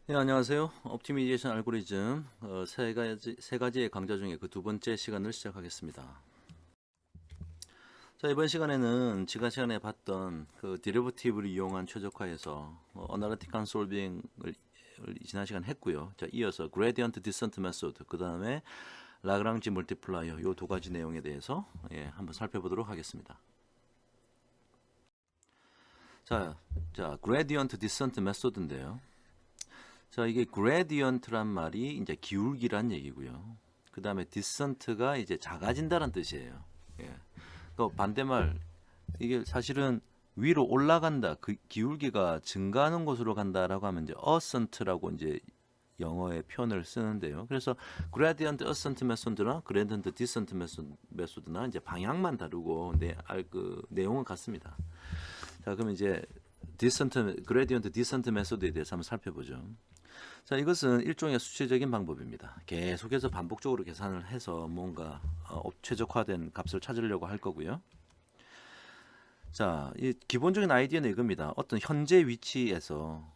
네, 안녕하세요. 옵티미제이션 알고리즘 세 가지의 강좌 중에 그 두 번째 시간을 시작하겠습니다. 자, 이번 시간에는 지난 시간에 봤던 그 디리버티브를 이용한 최적화에서 어널리티컬 솔빙을 지난 시간 했고요. 자, 이어서 그레디언트 디센트 메소드, 그 다음에 라그랑지 멀티플라이어 요 두 가지 내용에 대해서 한번 살펴보도록 하겠습니다. 자, 그레디언트 디센트 메소드인데요. 자, 이게 gradient란 말이 이제 기울기란 얘기고요. 그 다음에 descent가 이제 작아진다는 뜻이에요. 예. 또 반대말, 이게 사실은 위로 올라간다, 그 기울기가 증가하는 곳으로 간다라고 하면 이제 ascent라고 이제 영어의 표현을 쓰는데요. 그래서 gradient ascent 메소드나 gradient descent 메소드나 이제 방향만 다르고 그 내용은 같습니다. 자, 그럼 이제 gradient descent 메소드에 대해서 한번 살펴보죠. 자, 이것은 일종의 수치적인 방법입니다. 계속해서 반복적으로 계산을 해서 뭔가 최적화된 값을 찾으려고 할 거고요. 자, 이 기본적인 아이디어는 이겁니다. 어떤 현재 위치에서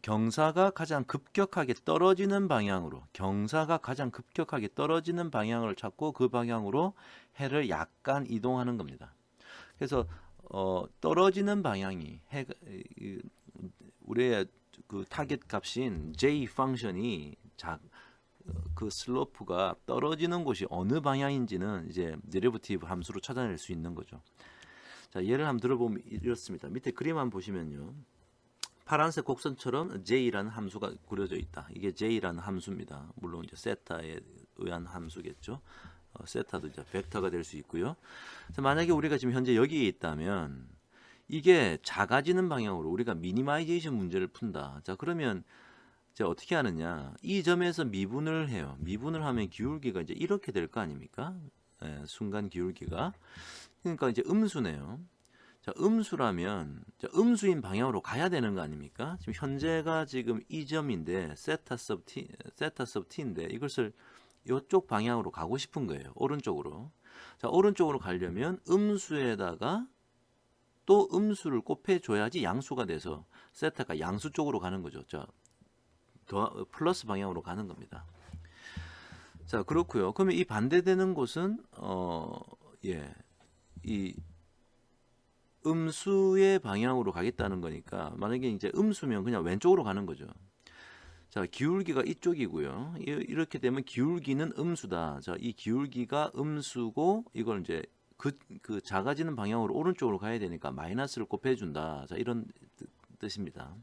경사가 가장 급격하게 떨어지는 방향으로, 경사가 가장 급격하게 떨어지는 방향을 찾고 그 방향으로 해를 약간 이동하는 겁니다. 그래서 떨어지는 방향이 우리의 그 타겟 값인 j 펑션이 그 슬로프가 떨어지는 곳이 어느 방향인지는 이제 데리버티브 함수로 찾아낼 수 있는 거죠. 자, 예를 한번 들어보면 이렇습니다. 밑에 그림 한번 보시면요. 파란색 곡선처럼 j라는 함수가 그려져 있다. 이게 j라는 함수입니다. 물론 이제 세타에 의한 함수겠죠. 세타도 이제 벡터가 될 수 있고요. 만약에 우리가 지금 현재 여기에 있다면 이게 작아지는 방향으로 우리가 미니마이제이션 문제를 푼다. 자, 그러면 이제 어떻게 하느냐? 이 점에서 미분을 해요. 미분을 하면 기울기가 이제 이렇게 될 거 아닙니까? 순간 기울기가. 그러니까 이제 음수네요. 자, 음수라면 음수인 방향으로 가야 되는 거 아닙니까? 지금 현재가 지금 이 점인데 세타 sub t인데 이것을 이쪽 방향으로 가고 싶은 거예요. 오른쪽으로. 자, 오른쪽으로 가려면 음수에다가 또 음수를 곱해줘야지 양수가 돼서 세타가 양수 쪽으로 가는 거죠. 자, 플러스 방향으로 가는 겁니다. 자, 그렇고요. 그러면 이 반대되는 곳은 이 음수의 방향으로 가겠다는 거니까 만약에 이제 음수면 그냥 왼쪽으로 가는 거죠. 자, 기울기가 이쪽이고요. 이렇게 되면 기울기는 음수다. 자, 이 기울기가 음수고 이걸 이제 그 작아지는 방향으로 오른쪽으로 가야 되니까 마이너스를 곱해준다. 자, 이런 뜻입니다.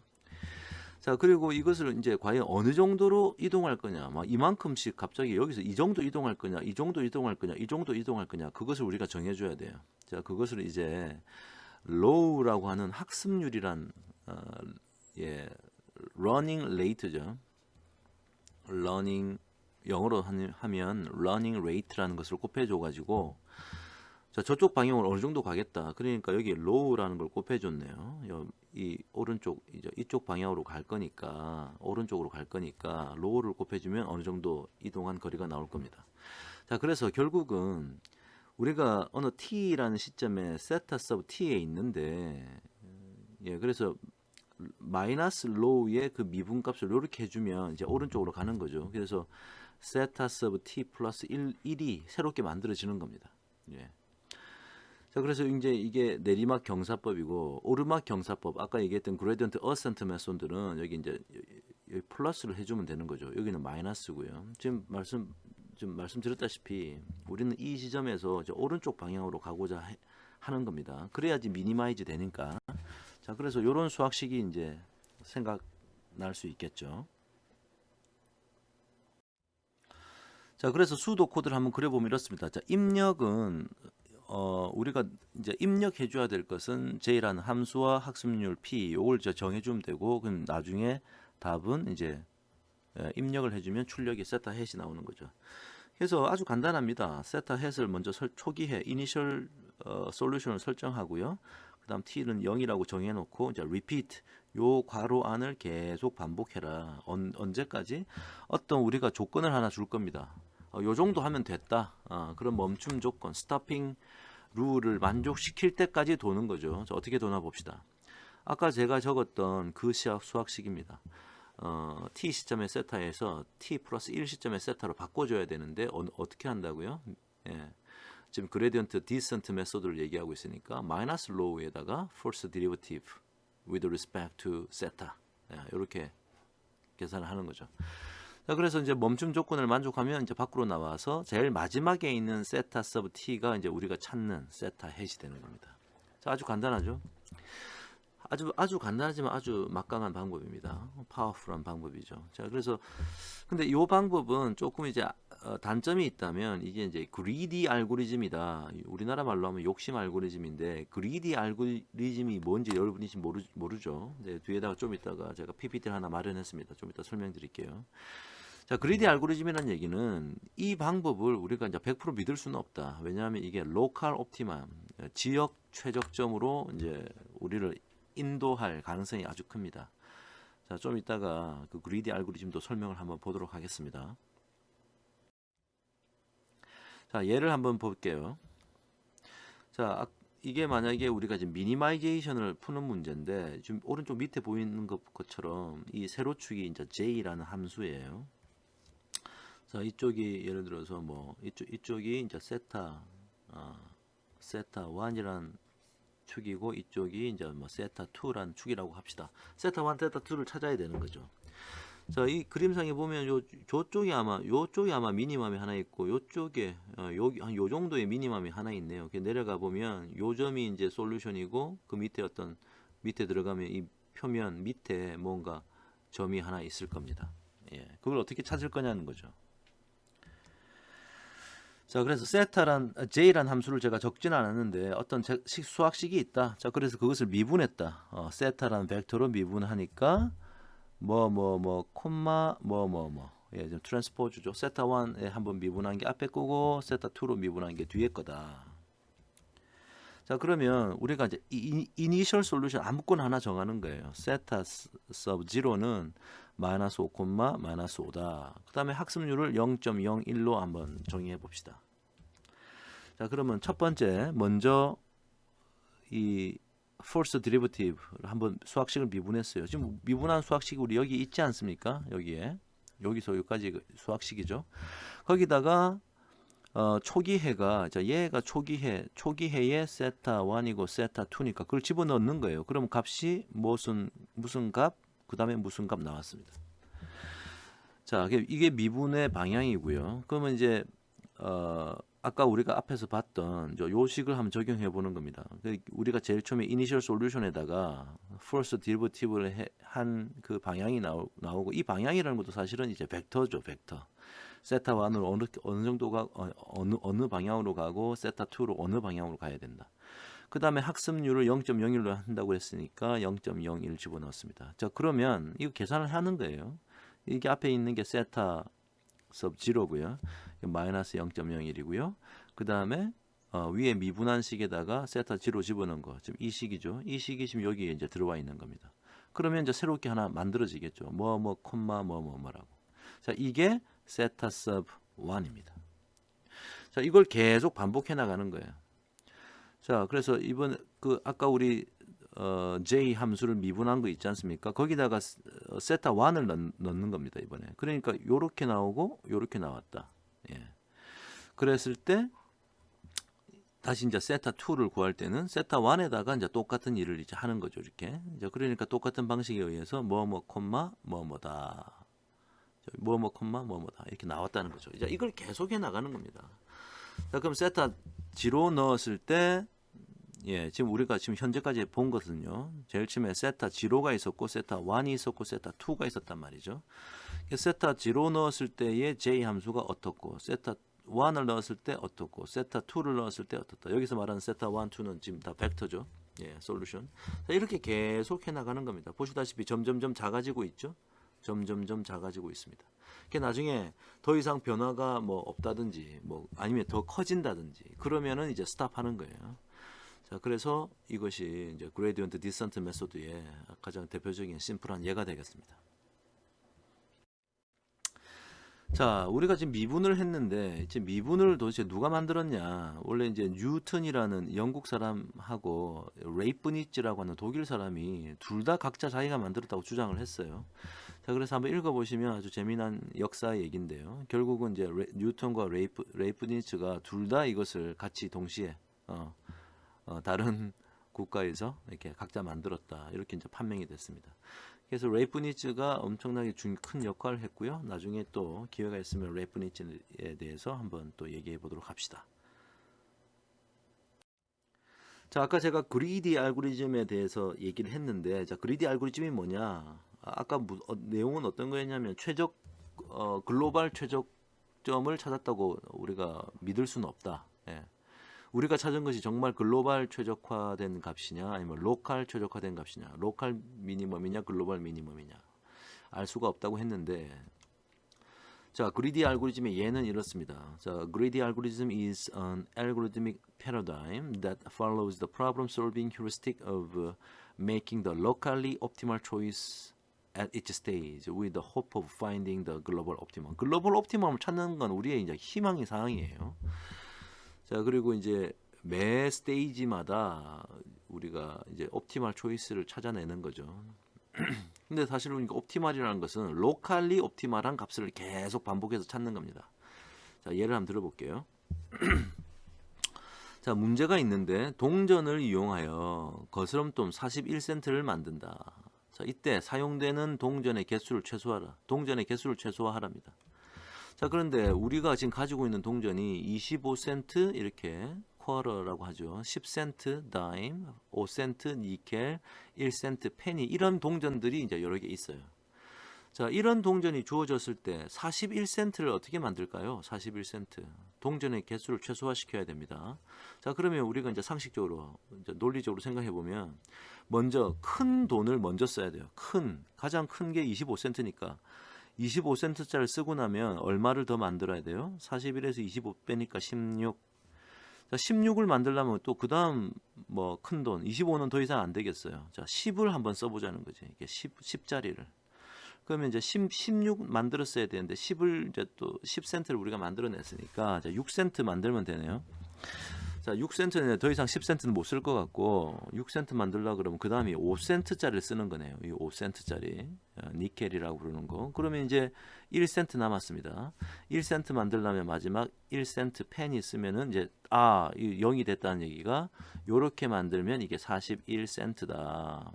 자, 그리고 이것을 이제 과연 어느 정도로 이동할 거냐, 막 이만큼씩 갑자기 여기서 이 정도 이동할 거냐, 이 정도 이동할 거냐, 이 정도 이동할 거냐, 그것을 우리가 정해줘야 돼요. 자, 그것을 이제 low라고 하는 학습률이란 running rate죠. 영어로 하면 running rate라는 것을 곱해줘 가지고 자, 저쪽 방향으로 어느 정도 가겠다. 그러니까 여기 low라는 걸 곱해줬네요. 이 오른쪽 이쪽 방향으로 갈 거니까 오른쪽으로 갈 거니까 low를 곱해주면 어느 정도 이동한 거리가 나올 겁니다. 자, 그래서 결국은 우리가 어느 t라는 시점에 세타 서브 t에 있는데 그래서 마이너스 low의 그 미분값을 이렇게 해주면 이제 오른쪽으로 가는 거죠. 그래서 세타 서브 t 플러스 1이 새롭게 만들어지는 겁니다. 예. 자, 그래서 이제 이게 내리막 경사법이고 오르막 경사법, 아까 얘기했던 그레디언트 어센트 메소드는 여기 이제 여기 플러스를 해주면 되는 거죠. 여기는 마이너스고요. 지금 말씀드렸다시피 우리는 이 지점에서 이제 오른쪽 방향으로 가고자 하는 겁니다. 그래야지 미니마이즈 되니까. 자, 그래서 이런 수학식이 이제 생각날 수 있겠죠. 자, 그래서 수도 코드를 한번 그려보면 이렇습니다. 자, 입력은 우리가 이제 입력해 줘야 될 것은 j라는 함수와 학습률 p 요걸 정해주면 되고, 그럼 나중에 답은 이제 입력을 해주면 출력이 세타 햇이 나오는 거죠. 그래서 아주 간단합니다. 세타 햇을 먼저 초기해 이니셜 솔루션을 설정하고요. 그다음 t는 0이라고 정해놓고 이제 repeat 요 괄호 안을 계속 반복해라. 언제까지? 어떤 우리가 조건을 하나 줄 겁니다. 요 정도 하면 됐다. 그런 멈춤 조건, 스토핑 룰을 만족시킬 때까지 도는 거죠. 자, 어떻게 도나 봅시다. 아까 제가 적었던 그 수학식입니다. t 시점의 세타에서 t 플러스 1 시점의 세타로 바꿔줘야 되는데 어떻게 한다고요? 예. 지금 그레디언트 디센트 메소드를 얘기하고 있으니까 마이너스 로우에다가 first derivative with respect to 세타, 이렇게 계산을 하는 거죠. 자, 그래서 이제 멈춤 조건을 만족하면 이제 밖으로 나와서 제일 마지막에 있는 세타 서브 t가 이제 우리가 찾는 세타 햇이 되는 겁니다. 자, 아주 간단하죠. 아주 간단하지만 아주 막강한 방법입니다. 파워풀한 방법이죠. 자, 그래서 근데 이 방법은 조금 이제 단점이 있다면 이게 이제 그리디 알고리즘이다. 우리나라 말로 하면 욕심 알고리즘인데 그리디 알고리즘이 뭔지 여러분이 지금 모르죠. 네, 뒤에다가 좀 이따가 제가 PPT를 하나 마련했습니다. 좀 이따 설명드릴게요. 자, 그리디 알고리즘이라는 얘기는 이 방법을 우리가 이제 100% 믿을 수는 없다. 왜냐하면 이게 로컬 옵티멈, 지역 최적점으로 이제 우리를 인도할 가능성이 아주 큽니다. 자, 좀 이따가 그 그리디 알고리즘도 설명을 한번 보도록 하겠습니다. 자, 예를 한번 볼게요. 자, 이게 만약에 우리가 지금 미니마이제이션을 푸는 문제인데 지금 오른쪽 밑에 보이는 것처럼 이 세로축이 이제 j라는 함수예요. 자, 이쪽이 예를 들어서 뭐 이쪽이 이제 세타 1이란 축이고 이쪽이 이제 뭐 세타 2란 축이라고 합시다. 세타 1, 세타 2를 찾아야 되는 거죠. 자, 이 그림상에 보면 요쪽이 아마 미니멈이 하나 있고 요쪽에 여기 한 요 정도의 미니멈이 하나 있네요. 내려가 보면 요 점이 이제 솔루션이고 그 밑에 밑에 들어가면 이 표면 밑에 뭔가 점이 하나 있을 겁니다. 예. 그걸 어떻게 찾을 거냐는 거죠. 자, 그래서 j란 함수를 제가 적지는 않았는데 어떤 수학식이 있다. 자, 그래서 그것을 미분했다. 세타라는 벡터로 미분하니까 콤마 예, 좀 트랜스포즈죠. 세타 1에 한번 미분한 게 앞에 거고 세타 2로 미분한 게 뒤에 거다. 자, 그러면 우리가 이제 이니셜 솔루션 아무거나 하나 정하는 거예요. 세타 서브 0는 마이너스 5, 마이너스 5다. 그 다음에 학습률을 0.01로 한번 정의해 봅시다. 자, 그러면 첫 번째 먼저 이 first derivative를 한번 수학식을 미분했어요. 지금 미분한 수학식이 우리 여기 있지 않습니까? 여기서 여기까지 수학식이죠. 거기다가 초기해가 얘가 초기해의 세타 1이고 세타 2니까 그걸 집어넣는 거예요. 그럼 값이 무슨 값, 그 다음에 무슨 값 나왔습니다. 자, 이게 미분의 방향이고요. 그러면 이제 아까 우리가 앞에서 봤던 요식을 한번 적용해 보는 겁니다. 우리가 제일 처음에 이니셜 솔루션에다가 first derivative를 한 그 방향이 나오고 이 방향이라는 것도 사실은 이제 벡터죠, 벡터. 세타 1으로 어느 정도가 어느 방향으로 가고 세타 2로 어느 방향으로 가야 된다. 그 다음에 학습률을 0.01로 한다고 했으니까 0.01 집어넣었습니다. 자, 그러면 이거 계산을 하는 거예요. 이게 앞에 있는 게 세타 sub 0고요. 마이너스 0.01이고요. 그 다음에 위에 미분한 식에다가 세타 0 집어넣은 거. 지금 이 식이죠. 이 식이 지금 여기에 이제 들어와 있는 겁니다. 그러면 이제 새롭게 하나 만들어지겠죠. 콤마 뭐라고. 자, 이게 세타 sub 1입니다. 자, 이걸 계속 반복해 나가는 거예요. 자, 그래서 이번 아까 우리 j 함수를 미분한 거 있지 않습니까? 거기다가 세타 1을 넣는 겁니다, 이번에. 그러니까 요렇게 나오고 요렇게 나왔다. 예. 그랬을 때 다시 이제 세타 2를 구할 때는 세타 1에다가 이제 똑같은 일을 이제 하는 거죠, 이렇게. 이제 그러니까 똑같은 방식에 의해서 콤마 뭐다. 콤마 뭐다. 이렇게 나왔다는 거죠. 이제 이걸 계속해 나가는 겁니다. 자, 그럼 세타 0 넣었을 때 예, 지금 우리가 지금 현재까지 본 것은요. 제일 처음에 세타 0가 있었고 세타 1이 있었고 세타 2가 있었단 말이죠. 세타 0 넣었을 때의 j 함수가 어떻고 세타 1을 넣었을 때 어떻고 세타 2를 넣었을 때 어떻다. 여기서 말하는 세타 1, 2는 지금 다 벡터죠. 예, 솔루션. 자, 이렇게 계속 해 나가는 겁니다. 보시다시피 점점점 작아지고 있죠. 점점점 작아지고 있습니다. 나중에 더 이상 변화가 뭐 없다든지 뭐 아니면 더 커진다든지 그러면은 이제 스탑하는 거예요. 자, 그래서 이것이 이제 그레디언트 디센트 메소드의 가장 대표적인 심플한 예가 되겠습니다. 자, 우리가 지금 미분을 했는데 이제 미분을 도대체 누가 만들었냐? 원래 이제 뉴턴이라는 영국 사람하고 레이프니츠라고 하는 독일 사람이 둘 다 각자 자기가 만들었다고 주장을 했어요. 자, 그래서 한번 읽어보시면 아주 재미난 역사 얘기인데요. 결국은 이제 뉴턴과 레이프니츠가 둘 다 이것을 같이 동시에 다른 국가에서 이렇게 각자 만들었다. 이렇게 이제 판명이 됐습니다. 그래서 레이프니츠가 엄청나게 큰 역할을 했고요. 나중에 또 기회가 있으면 레이프니츠에 대해서 한번 또 얘기해 보도록 합시다. 자, 아까 제가 그리디 알고리즘에 대해서 얘기를 했는데, 자, 그리디 알고리즘이 뭐냐? 아까 내용은 어떤 거였냐면 글로벌 최적점을 찾았다고 우리가 믿을 수는 없다. 예. 우리가 찾은 것이 정말 글로벌 최적화된 값이냐 아니면 로컬 최적화된 값이냐, 로컬 미니멈이냐 글로벌 미니멈이냐 알 수가 없다고 했는데, 자, 그리디 알고리즘의 예는 이렇습니다. 자, greedy algorithm is an algorithmic paradigm that follows the problem solving heuristic of making the locally optimal choice at each stage with the hope of finding the global optimum. 글로벌 옵티멈을 찾는 건 우리의 이제 희망의 사항이에요. 자, 그리고 이제 매 스테이지마다 우리가 이제 옵티멀 초이스를 찾아내는 거죠. 근데 사실은 옵티멀이라는 것은 로컬리 옵티멀한 값을 계속 반복해서 찾는 겁니다. 자, 예를 한번 들어볼게요. 자, 문제가 있는데 동전을 이용하여 거스름돈 41센트를 만든다. 자, 이때 사용되는 동전의 개수를 최소화하라. 동전의 개수를 최소화하랍니다. 자, 그런데 우리가 지금 가지고 있는 동전이 25센트 이렇게 쿼러라고 하죠. 10센트 다임, 5센트 니켈, 1센트 페니, 이런 동전들이 이제 여러 개 있어요. 자, 이런 동전이 주어졌을 때 41센트를 어떻게 만들까요? 41센트. 동전의 개수를 최소화시켜야 됩니다. 자, 그러면 우리가 이제 상식적으로, 이제 논리적으로 생각해 보면 먼저 큰 돈을 먼저 써야 돼요. 가장 큰 게 25센트니까 25센트짜리 쓰고 나면 얼마를 더 만들어야 돼요? 41에서 25 빼니까 16. 자, 16을 만들려면 또 그 다음 뭐 큰 돈, 25는 더 이상 안 되겠어요. 자, 10을 한번 써보자는 거지. 이게 10짜리를. 그러면 이제 16 만들었어야 되는데 10을 이제 또 10센트를 우리가 만들어냈으니까 6센트 만들면 되네요. 자, 6센트는 더 이상 10센트는 못 쓸 것 같고 6센트 만들려고 그러면 그 다음에 5센트짜리를 쓰는 거네요. 이 5센트짜리 니켈이라고 부르는 거. 그러면 이제 1센트 남았습니다. 1센트 만들려면 마지막 1센트 펜이 쓰면은 이제 이 0이 됐다는 얘기가 요렇게 만들면 이게 41센트다.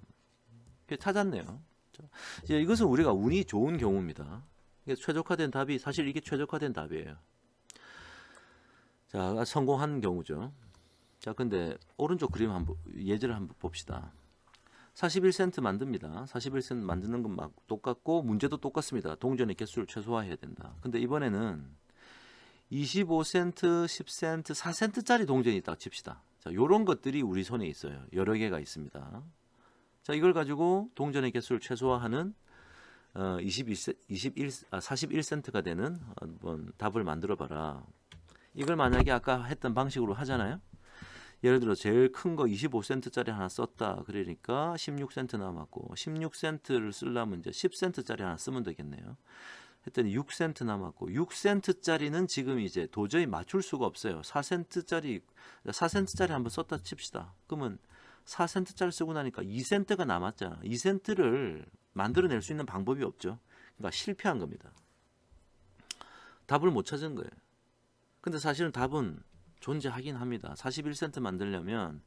찾았네요. 이제 이것은 우리가 운이 좋은 경우입니다. 최적화된 답이 사실 이게 최적화된 답이에요. 자, 성공한 경우죠. 자, 근데 오른쪽 그림 한번 예제를 한번 봅시다. 41센트 만듭니다. 41센트 만드는 건 막 똑같고 문제도 똑같습니다. 동전의 개수를 최소화해야 된다. 근데 이번에는 25센트, 10센트, 4센트짜리 동전이 있다고 칩시다. 자, 요런 것들이 우리 손에 있어요. 여러 개가 있습니다. 자, 이걸 가지고 동전의 개수를 최소화하는 41센트가 되는 한번 답을 만들어 봐라. 이걸 만약에 아까 했던 방식으로 하잖아요. 예를 들어 제일 큰 거 25센트짜리 하나 썼다. 그러니까 16센트 남았고 16센트를 쓰려면 이제 10센트짜리 하나 쓰면 되겠네요. 했더니 6센트 남았고 6센트짜리는 지금 이제 도저히 맞출 수가 없어요. 4센트짜리 한번 썼다 칩시다. 그러면 4센트짜리 쓰고 나니까 2센트가 남았잖아. 2센트를 만들어낼 수 있는 방법이 없죠. 그러니까 실패한 겁니다. 답을 못 찾은 거예요. 근데 사실은 답은 존재하긴 합니다. 41센트 만들려면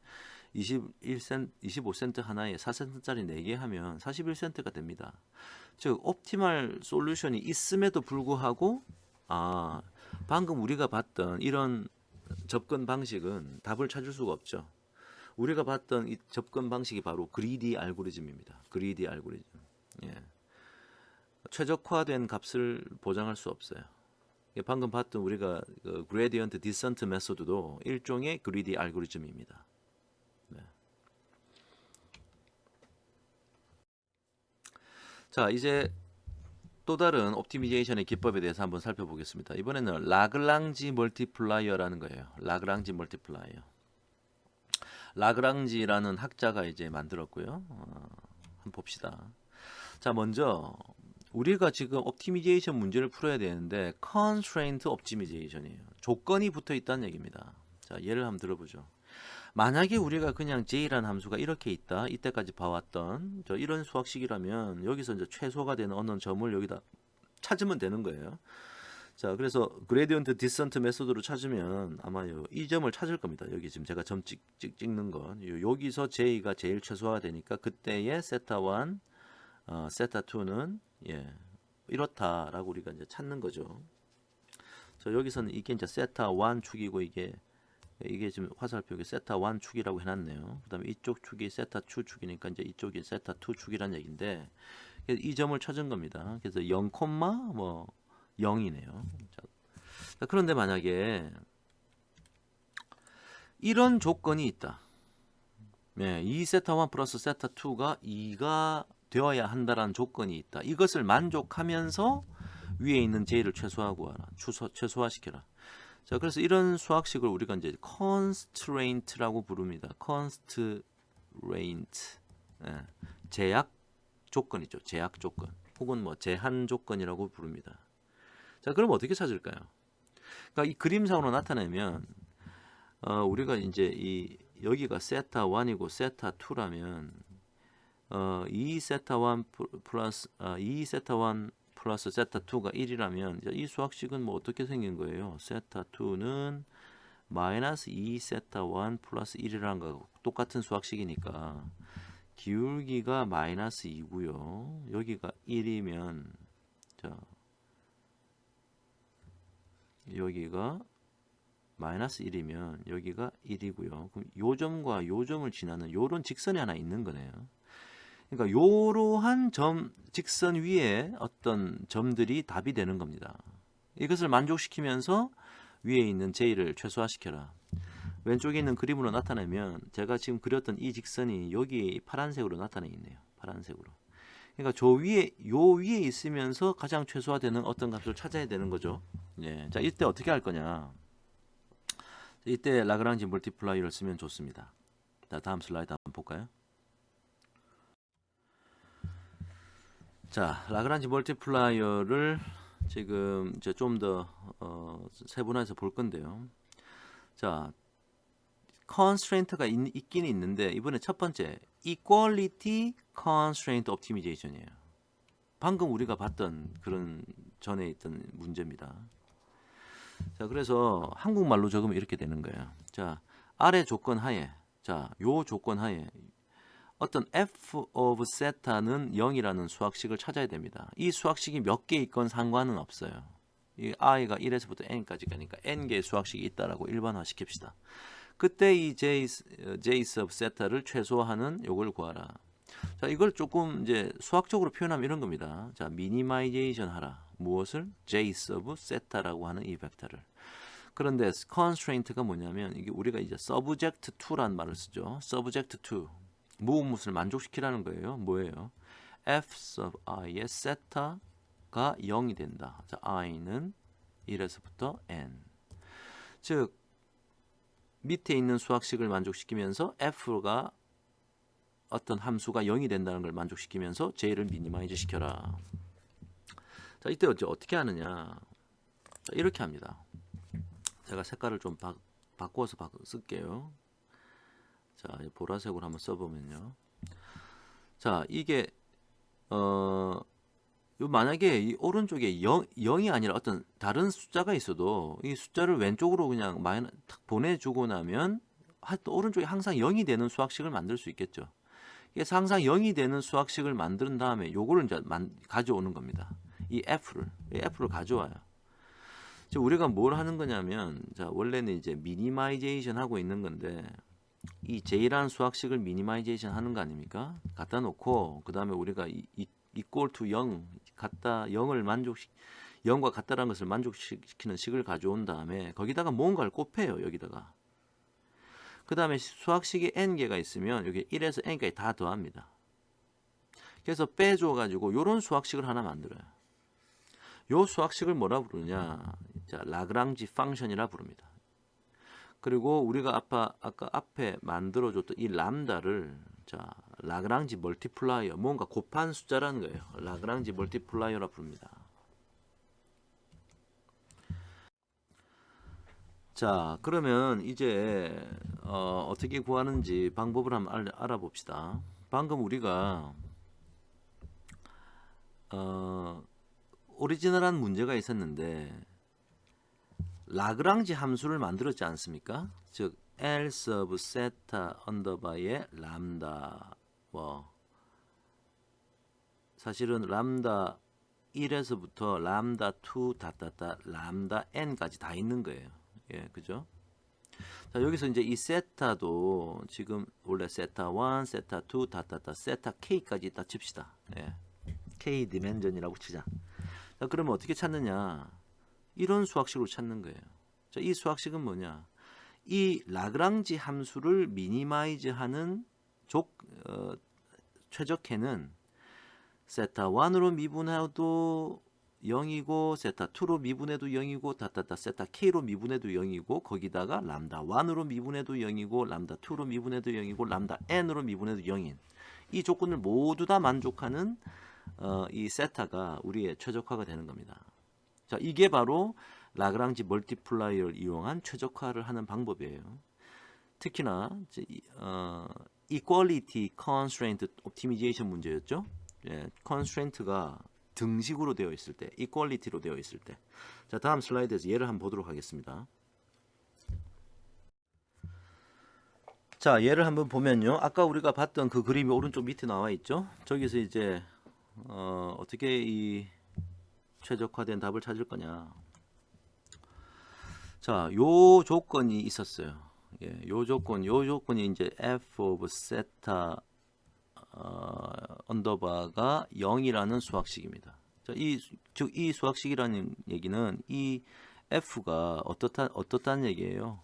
25센트 하나에 4센트짜리 4개 하면 41센트가 됩니다. 즉 옵티멀 솔루션이 있음에도 불구하고 방금 우리가 봤던 이런 접근 방식은 답을 찾을 수가 없죠. 우리가 봤던 이 접근 방식이 바로 그리디 알고리즘입니다. 그리디 알고리즘. 예. 최적화된 값을 보장할 수 없어요. 방금 봤던 우리가 그 그레디언트 디센트 메소드도 일종의 그리디 알고리즘입니다. 네. 자, 이제 또 다른 옵티미제이션의 기법에 대해서 한번 살펴보겠습니다. 이번에는 라그랑지 멀티플라이어라는 거예요. 라그랑지 멀티플라이어. 라그랑지라는 학자가 이제 만들었고요. 한번 봅시다. 자, 먼저 우리가 지금 옵티미제이션 문제를 풀어야 되는데 constraint 옵티미제이션이에요. 조건이 붙어 있다는 얘기입니다. 자, 예를 한번 들어보죠. 만약에 우리가 그냥 j라는 함수가 이렇게 있다. 이때까지 봐왔던 이런 수학식이라면 여기서 이제 최소가 되는 어느 점을 여기다 찾으면 되는 거예요. 자, 그래서 그레디언트 디센트 메소드로 찾으면 아마 이 점을 찾을 겁니다. 여기 지금 제가 점 찍는 건 여기서 j가 제일 최소화가 되니까 그때의 세타 1, 세타 2는 이렇다라고 우리가 이제 찾는 거죠. 자, 여기서는 이게 이제 세타 1 축이고 이게 지금 화살표 세타 1 축이라고 해놨네요. 그다음에 이쪽 축이 세타 2 축이니까 이제 이쪽이 세타 2 축이라는 얘기인데 이 점을 찾은 겁니다. 그래서 0, 뭐 0이네요. 자, 그런데 만약에 이런 조건이 있다. 이 세타 1 플러스 세타 2가 2가 되어야 한다라는 조건이 있다. 이것을 만족하면서 위에 있는 j를 최소화하고 와라. 최소화시켜라. 자, 그래서 이런 수학식을 우리가 이제 constraint라고 부릅니다. constraint. 제약 조건이죠. 제약 조건. 혹은 뭐 제한 조건이라고 부릅니다. 자, 그럼 어떻게 찾을까요? 그러니까 이 그림상으로 나타내면 우리가 이제 여기가 세타 1이고 세타 2라면 이 세타 1 플러스 이 세타 1 플러스 세타 2가 1이라면 이 수학식은 뭐 어떻게 생긴 거예요? 세타 2는 마이너스 2 세타 1 플러스 1이라는 거 똑같은 수학식이니까 기울기가 마이너스 2고요. 여기가 1이면 자, 여기가 마이너스 1이면 여기가 1이고요. 그럼 요 점과 요 점을 지나는 요런 직선이 하나 있는 거네요. 그러니까 요러한 직선 위에 어떤 점들이 답이 되는 겁니다. 이것을 만족시키면서 위에 있는 j를 최소화시켜라. 왼쪽에 있는 그림으로 나타내면 제가 지금 그렸던 이 직선이 여기 파란색으로 나타내 있네요. 파란색으로. 그러니까 요 위에 있으면서 가장 최소화되는 어떤 값을 찾아야 되는 거죠. 자, 이때 어떻게 할 거냐? 이때 라그랑지 멀티플라이어를 쓰면 좋습니다. 자, 다음 슬라이드 한번 볼까요? 자, 라그랑지 멀티플라이어를 지금 이제 좀 더 세분화해서 볼 건데요. 자, constraint가 있긴 있는데 이번에 첫 번째 equality constraint optimization이에요. 방금 우리가 봤던 그런 전에 있던 문제입니다. 자, 그래서 한국말로 적으면 이렇게 되는 거예요. 자, 아래 조건 하에, 자, 요 조건 하에 어떤 f of theta는 0이라는 수학식을 찾아야 됩니다. 이 수학식이 몇 개 있건 상관은 없어요. 이 i가 1에서부터 n까지 가니까 n개의 수학식이 있다라고 일반화 시킵시다. 그때 이 j of theta를 최소화하는 요걸 구하라. 자, 이걸 조금 이제 수학적으로 표현하면 이런 겁니다. 자, 미니마이제이션 하라. 무엇을? j of theta라고 하는 이 벡터를. 그런데 constraint가 뭐냐면 이게 우리가 이제 subject to란 말을 쓰죠. subject to. 무엇을 만족시키라는 거예요. 뭐예요? f of i의 theta가 0이 된다. 자, i는 1에서부터 n. 즉 밑에 있는 수학식을 만족시키면서 f가 어떤 함수가 0이 된다는 걸 만족시키면서 j를 미니마이즈 시켜라. 자, 이때 어떻게 하느냐? 자, 이렇게 합니다. 제가 색깔을 좀 바꿔서 쓸게요. 자, 보라색으로 한번 써보면요. 자, 이게 만약에 이 오른쪽에 0이 아니라 어떤 다른 숫자가 있어도 이 숫자를 왼쪽으로 그냥 탁 보내주고 나면 오른쪽에 항상 0이 되는 수학식을 만들 수 있겠죠. 그래서 항상 0이 되는 수학식을 만든 다음에 요거를 이제 가져오는 겁니다. 이 F를 가져와요. 우리가 뭘 하는 거냐면, 자, 원래는 이제 미니마이제이션 하고 있는 건데, 이 J라는 수학식을 미니마이제이션 하는 거 아닙니까? 갖다 놓고, 그 다음에 우리가 equal to 0, 0과 같다라는 것을 만족시키는 식을 가져온 다음에, 거기다가 뭔가를 곱해요, 여기다가. 그 다음에 수학식이 n개가 있으면, 여기 1에서 n까지 다 더합니다. 그래서 빼줘가지고, 요런 수학식을 하나 만들어요. 요 수학식을 뭐라 부르냐? 자, 라그랑지 펑션이라 부릅니다. 그리고 우리가 아까 앞에 만들어줬던 이 람다를, 자, 라그랑지 멀티플라이어, 뭔가 곱한 숫자라는 거예요. 라그랑지 멀티플라이어라 부릅니다. 자, 그러면 이제 어떻게 구하는지 방법을 한번 알아봅시다. 방금 우리가 오리지널한 문제가 있었는데 라그랑지 함수를 만들었지 않습니까? 즉 L sub 세타 언더바의 람다 뭐 사실은 람다 1에서부터 람다 2 다다다 람다 n까지 다 있는 거예요. 예, 그죠? 자, 여기서 이제 이 세타도 지금 원래 세타 1, 세타 2 다다다 세타 k까지 있다 칩시다. 예. k 디멘전이라고 치자. 자, 그러면 어떻게 찾느냐? 이런 수학식으로 찾는 거예요. 자, 이 수학식은 뭐냐? 이 라그랑지 함수를 미니마이즈하는 최적해는 세타 1으로 미분해도 0이고 세타 2로 미분해도 0이고 다다다 세타 k로 미분해도 0이고 거기다가 람다 1으로 미분해도 0이고 람다 2로 미분해도 0이고 람다 n으로 미분해도 0인 이 조건을 모두 다 만족하는 이 세타가 우리의 최적화가 되는 겁니다. 자, 이게 바로 라그랑지 멀티플라이어를 이용한 최적화를 하는 방법이에요. 특히나 equality constraint optimization 문제였죠. 예, constraint가 등식으로 되어 있을 때, equality로 되어 있을 때. 자, 다음 슬라이드에서 예를 한번 보도록 하겠습니다. 자, 예를 한번 보면요. 아까 우리가 봤던 그 그림이 오른쪽 밑에 나와 있죠. 저기서 이제 어떻게 이 최적화된 답을 찾을 거냐. 자, 요 조건이 있었어요. 예, 요 조건이 이제 f of 세타 언더바가 0이라는 수학식입니다. 자, 이 수학식이라는 얘기는 이 f가 어떻다는 얘기예요.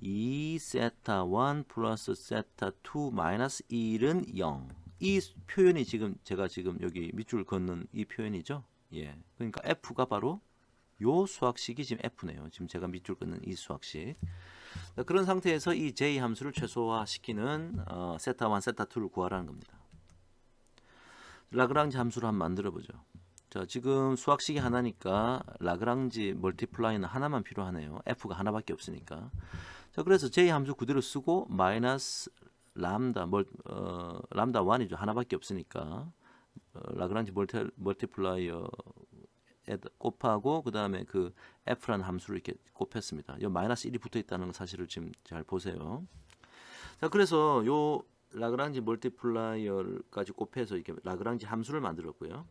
2 세타 1 플러스 세타 2 마이너스 1은 0. 이 표현이 제가 지금 여기 밑줄 긋는 이 표현이죠. 예, 그러니까 f가 바로 요 수학식이 지금 f네요. 지금 제가 밑줄 긋는 이 수학식. 그런 상태에서 이 j 함수를 최소화시키는 세타 1, 세타 2를 구하라는 겁니다. 라그랑지 함수를 한번 만들어 보죠. 자, 지금 수학식이 하나니까 라그랑지 멀티플라이는 하나만 필요하네요. f가 하나밖에 없으니까. 자, 그래서 j 함수 그대로 쓰고 마이너스 람다 람다 1이죠. 하나밖에 없으니까 라그랑지 멀티플라이어 곱하고 그 다음에 그 f라는 함수를 이렇게 곱했습니다. 이 마이너스 1이 붙어 있다는 거 사실을 지금 잘 보세요. 자, 그래서 요 라그랑지 멀티플라이어까지 곱해서 이렇게 라그랑지 함수를 만들었고요.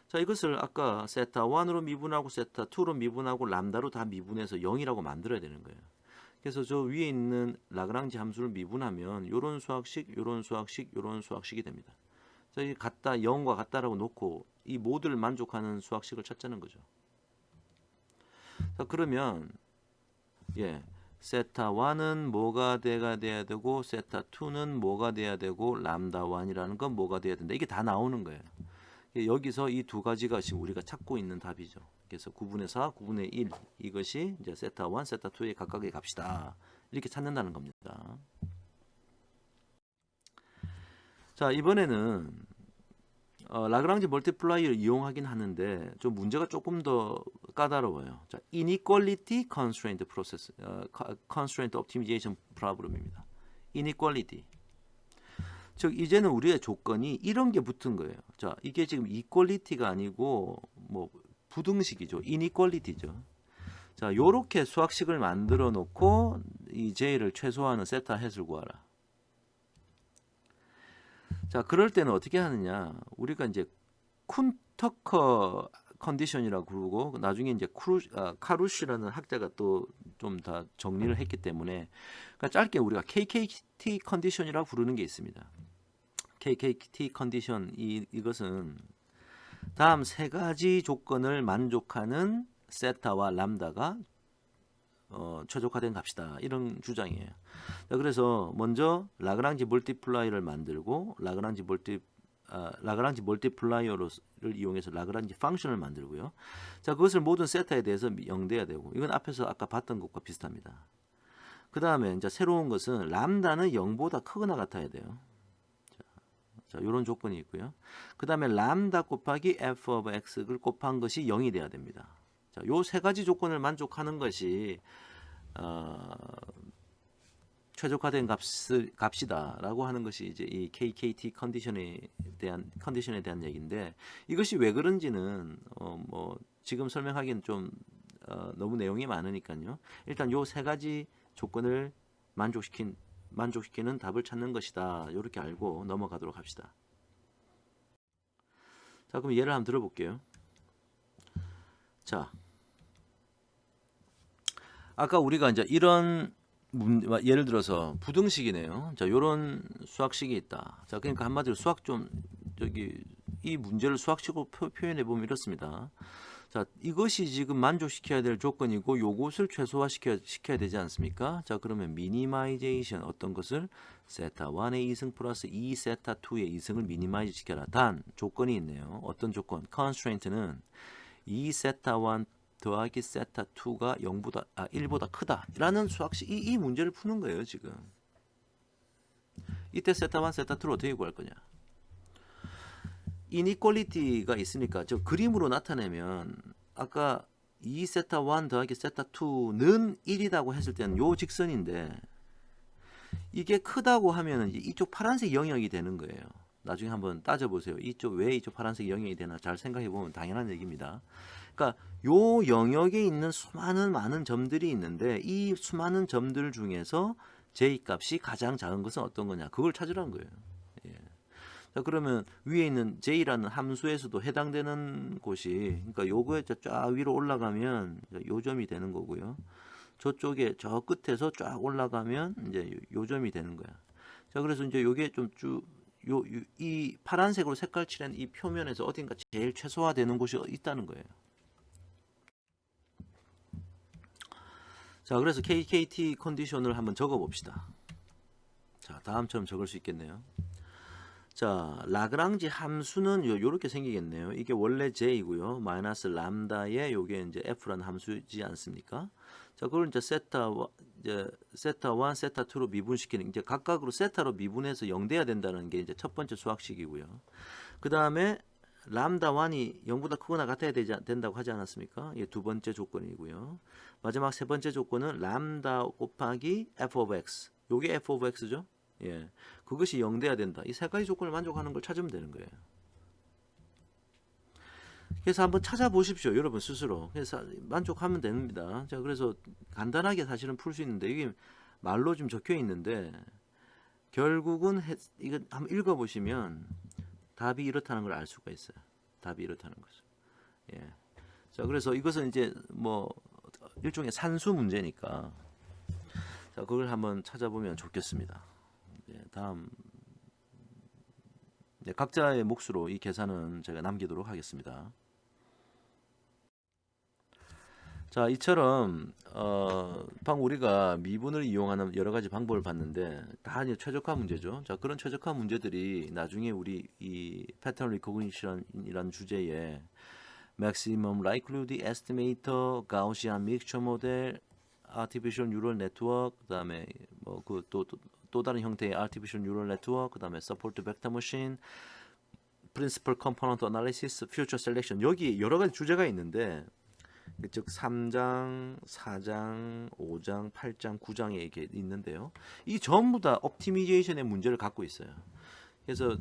자, 이것을 아까 세타 1으로 미분하고 세타 2로 미분하고 람다로 다 미분해서 0이라고 만들어야 되는 거예요. 그래서 저 위에 있는 라그랑지 함수를 미분하면 요런 수학식, 요런 수학식, 요런 수학식이 됩니다. 자, 이 같다, 0과 같다라고 놓고 이 모두를 만족하는 수학식을 찾자는 거죠. 자, 그러면 예, 세타 1은 뭐가 돼야 되고 세타 2는 뭐가 돼야 되고 람다 1이라는 건 뭐가 돼야 된다. 이게 다 나오는 거예요. 여기서 이 두 가지가 지금 우리가 찾고 있는 답이죠. 그래서 9분의 4, 9분의 1 이것이 이제 세타 1, 세타 2의 각각의 값이다. 이렇게 찾는다는 겁니다. 자, 이번에는 라그랑지 멀티플라이어를 이용하긴 하는데 좀 문제가 조금 더 까다로워요. 자, inequality constraint process, constraint optimization problem입니다. inequality. 즉 이제는 우리의 조건이 이런 게 붙은 거예요. 자, 이게 지금 equality가 아니고 뭐 부등식이죠. inequality죠. 자, 요렇게 수학식을 만들어 놓고 이 j를 최소화하는 세타 햇을 구하라. 자, 그럴 때는 어떻게 하느냐? 우리가 이제 쿤터커 컨디션이라고 부르고 나중에 이제 카루시라는 학자가 또 좀 다 정리를 했기 때문에 그러니까 짧게 우리가 KKT 컨디션이라고 부르는 게 있습니다. KKT 컨디션 이것은 다음 세 가지 조건을 만족하는 세타와 람다가 최적화된 값이다. 이런 주장이에요. 자, 그래서 먼저 라그랑지 멀티플라이어를 만들고 라그랑지 멀티플라이어를 이용해서 라그랑지 펑션을 만들고요. 자, 그것을 모든 세타에 대해서 영대해야 되고 이건 앞에서 아까 봤던 것과 비슷합니다. 그 다음에 이제 새로운 것은 람다는 0보다 크거나 같아야 돼요. 자, 이런 조건이 있고요. 그 다음에 람다 곱하기 f of x를 곱한 것이 0이 돼야 됩니다. 자, 요 세 가지 조건을 만족하는 것이 최적화된 값이다라고 하는 것이 이제 이 KKT 컨디션에 대한 얘기인데, 이것이 왜 그런지는 뭐 지금 설명하기는 좀 너무 내용이 많으니까요. 일단 요 세 가지 조건을 만족시키는 답을 찾는 것이다. 이렇게 알고 넘어가도록 합시다. 자, 그럼 예를 한번 들어볼게요. 자, 아까 우리가 이제 이런 예를 들어서 부등식이네요. 자, 요런 수학식이 있다. 자, 그러니까 한마디로 수학 좀 이 문제를 수학식으로 표현해 보면 이렇습니다. 자, 이것이 지금 만족시켜야 될 조건이고 요것을 최소화시켜야 되지 않습니까? 자, 그러면 미니마이제이션, 어떤 것을 세타 1의 2승 플러스 2 세타 2의 2승을 미니마이즈 시켜라. 단 조건이 있네요. 어떤 조건? constraint는 2 세타 1 더하기 세타 2가 1보다 크다라는 수학식, 이 문제를 푸는 거예요, 지금. 이때 세타 1, 세타 2를 어떻게 구할 거냐? 이니퀄리티가 있으니까 저 그림으로 나타내면 아까 2 세타 1 더하기 세타 2는 1이라고 했을 때는 요 직선인데, 이게 크다고 하면은 이쪽 파란색 영역이 되는 거예요. 나중에 한번 따져보세요. 왜 이쪽 파란색 영역이 되나 잘 생각해 보면 당연한 얘기입니다. 그러니까 요 영역에 있는 수많은 많은 점들이 있는데, 이 수많은 점들 중에서 j 값이 가장 작은 것은 어떤 거냐, 그걸 찾으라는 거예요. 예. 자, 그러면 위에 있는 j라는 함수에서도 해당되는 곳이, 그러니까 요거에 쫙 위로 올라가면 요 점이 되는 거고요. 저쪽에 저 끝에서 쫙 올라가면 이제 요 점이 되는 거야. 자, 그래서 이제 요게 좀 이 파란색으로 색깔 칠한 이 표면에서 어딘가 제일 최소화되는 곳이 있다는 거예요. 자, 그래서 KKT 컨디션을 한번 적어 봅시다. 자, 다음처럼 적을 수 있겠네요. 자, 라그랑지 함수는 요렇게 생기겠네요. 이게 원래 j이고요. 마이너스 람다에 요게 이제 f라는 함수지 않습니까? 자, 그걸 이제 세타 1, 세타 2로 미분시키는, 이제 각각으로 세타로 미분해서 0 돼야 된다는 게 이제 첫 번째 수학식이고요. 그 다음에 람다 1이 0보다 크거나 같아야 된다고 하지 않았습니까? 이게 두 번째 조건이고요. 마지막 세 번째 조건은 람다 곱하기 f of x. 요게 f of x죠? 예. 그것이 0 돼야 된다. 이 세 가지 조건을 만족하는 걸 찾으면 되는 거예요. 그래서 한번 찾아보십시오, 여러분 스스로. 그래서 만족하면 됩니다. 자, 그래서 간단하게 사실은 풀 수 있는데, 이게 말로 좀 적혀 있는데, 결국은 이거 한번 읽어보시면 답이 이렇다는 걸 알 수가 있어요. 답이 이렇다는 거죠. 예. 자, 그래서 이것은 이제 뭐 일종의 산수 문제니까, 자, 그걸 한번 찾아보면 좋겠습니다. 예, 다음. 네, 각자의 몫으로 이 계산은 제가 남기도록 하겠습니다. 자, 이처럼 방금 우리가 미분을 이용하는 여러 가지 방법을 봤는데 다 이제 최적화 문제죠. 자, 그런 최적화 문제들이 나중에 우리 이 패턴 리코그니션이라는 주제에 maximum likelihood estimator, Gaussian mixture model, artificial neural network, 그다음에 뭐 그 또 다른 형태의 artificial neural network, 그다음에 support vector machine, principal component analysis, future selection, 여기 여러 가지 주제가 있는데, 즉 3장, 4장, 5장, 8장, 9장에 이렇게 있는데요. 이 전부 다 옵티미제이션의 문제를 갖고 있어요. 그래서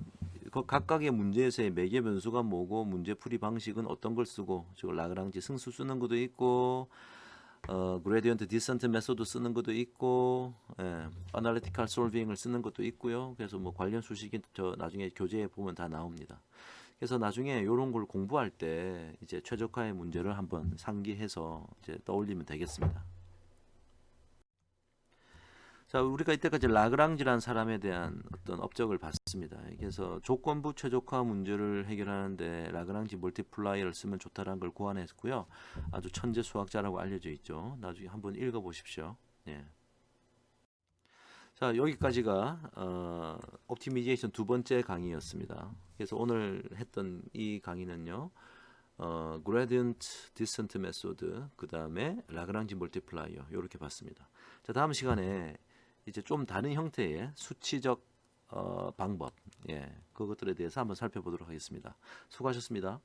각각의 문제에서의 매개 변수가 뭐고, 문제 풀이 방식은 어떤 걸 쓰고, 즉 라그랑지 승수 쓰는 것도 있고, 그레디언트 디센트 메소드 쓰는 것도 있고, 아날리티컬 솔빙을 쓰는 것도 있고요. 그래서 뭐 관련 수식이 저 나중에 교재에 보면 다 나옵니다. 그래서 나중에 이런 걸 공부할 때 이제 최적화의 문제를 한번 상기해서 이제 떠올리면 되겠습니다. 자, 우리가 이때까지 라그랑지라는 사람에 대한 어떤 업적을 봤습니다. 그래서 조건부 최적화 문제를 해결하는데 라그랑지 멀티플라이어를 쓰면 좋다라는 걸 고안했고요. 아주 천재 수학자라고 알려져 있죠. 나중에 한번 읽어보십시오. 예. 자, 여기까지가 옵티미제이션 두 번째 강의였습니다. 그래서 오늘 했던 이 강의는요, 그레디언트 디센트 메소드, 그 다음에 라그랑지 멀티플라이어 이렇게 봤습니다. 자, 다음 시간에 이제 좀 다른 형태의 수치적 방법, 예, 그것들에 대해서 한번 살펴보도록 하겠습니다. 수고하셨습니다.